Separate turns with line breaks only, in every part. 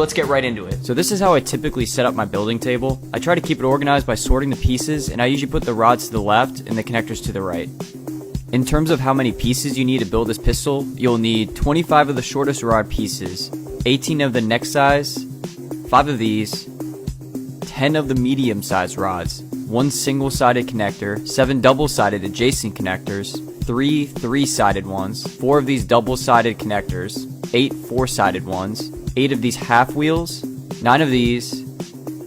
Let's get right into it. So this is how I typically set up my building table. I try to keep it organized by sorting the pieces, and I usually put the rods to the left and the connectors to the right. In terms of how many pieces you need to build this pistol, you'll need 25 of the shortest rod pieces, 18 of the NEX size, 5 of these, 10 of the medium sized rods, 1 single-sided connector, 7 double-sided adjacent connectors, 3 three-sided ones, 4 of these double-sided connectors, 8 four-sided ones, 8 of these half wheels, 9 of these,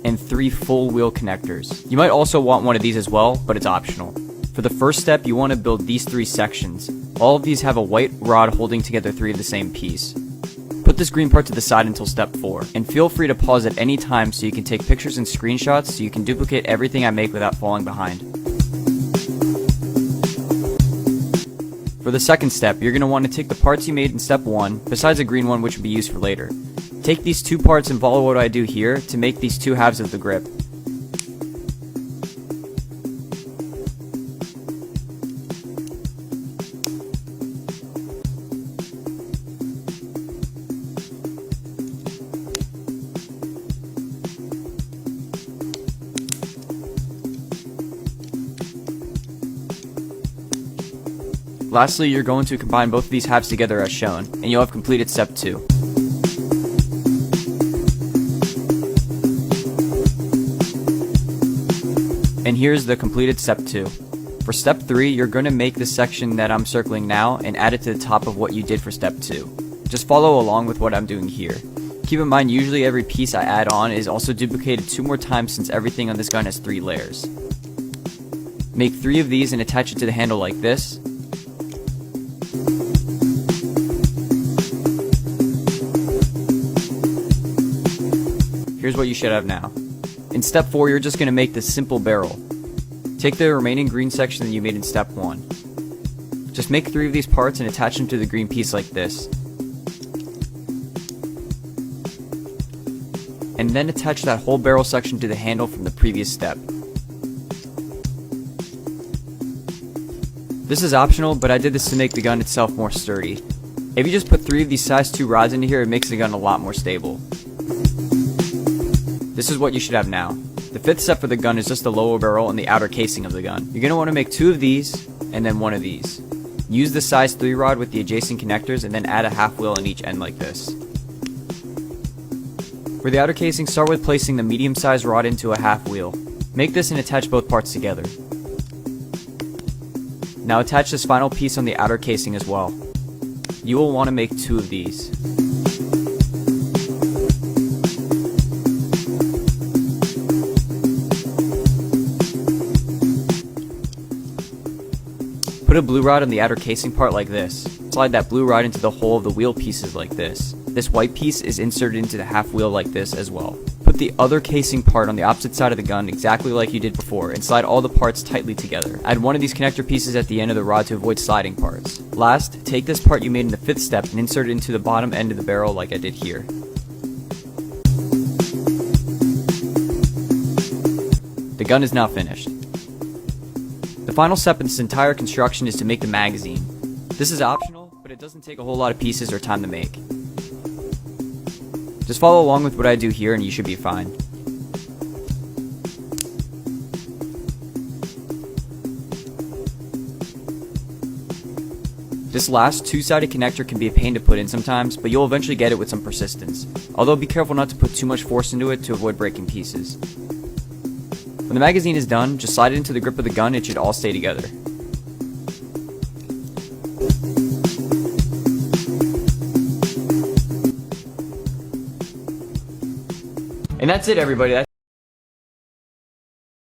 and 3 full wheel connectors. You might also want one of these as well, but it's optional. For the first step, you want to build these 3 sections. All of these have a white rod holding together 3 of the same piece. Put this green part to the side until step 4, and feel free to pause at any time so you can take pictures and screenshots so you can duplicate everything I make without falling behind. For the second step, you're going to want to take the parts you made in step 1, besides a green one which will be used for later. Take these 2 parts and follow what I do here to make these 2 halves of the grip. Lastly, you're going to combine both of these halves together as shown, and you'll have completed step 2. And here's the completed step 2. For step 3, you're going to make the section that I'm circling now and add it to the top of what you did for step 2. Just follow along with what I'm doing here. Keep in mind, usually every piece I add on is also duplicated 2 more times since everything on this gun has 3 layers. Make 3 of these and attach it to the handle like this. Here's what you should have now. In step 4, you're just going to make this simple barrel. Take the remaining green section that you made in step 1. Just make 3 of these parts and attach them to the green piece like this. And then attach that whole barrel section to the handle from the previous step. This is optional, but I did this to make the gun itself more sturdy. If you just put 3 of these size 2 rods into here, it makes the gun a lot more stable. This is what you should have now. The 5th step for the gun is just the lower barrel and the outer casing of the gun. You're going to want to make 2 of these, and then 1 of these. Use the size 3 rod with the adjacent connectors, and then add a half wheel on each end like this. For the outer casing, start with placing the medium sized rod into a half wheel. Make this and attach both parts together. Now attach this final piece on the outer casing as well. You will want to make 2 of these. Put a blue rod on the outer casing part like this. Slide that blue rod into the hole of the wheel pieces like this. This white piece is inserted into the half wheel like this as well. Put the other casing part on the opposite side of the gun exactly like you did before and slide all the parts tightly together. Add 1 of these connector pieces at the end of the rod to avoid sliding parts. Last, take this part you made in the 5th step and insert it into the bottom end of the barrel like I did here. The gun is now finished. The final step in this entire construction is to make the magazine. This is optional, but it doesn't take a whole lot of pieces or time to make. Just follow along with what I do here and you should be fine. This last 2-sided connector can be a pain to put in sometimes, but you'll eventually get it with some persistence. Although be careful not to put too much force into it to avoid breaking pieces. When the magazine is done, just slide it into the grip of the gun, it should all stay together. And that's it, everybody.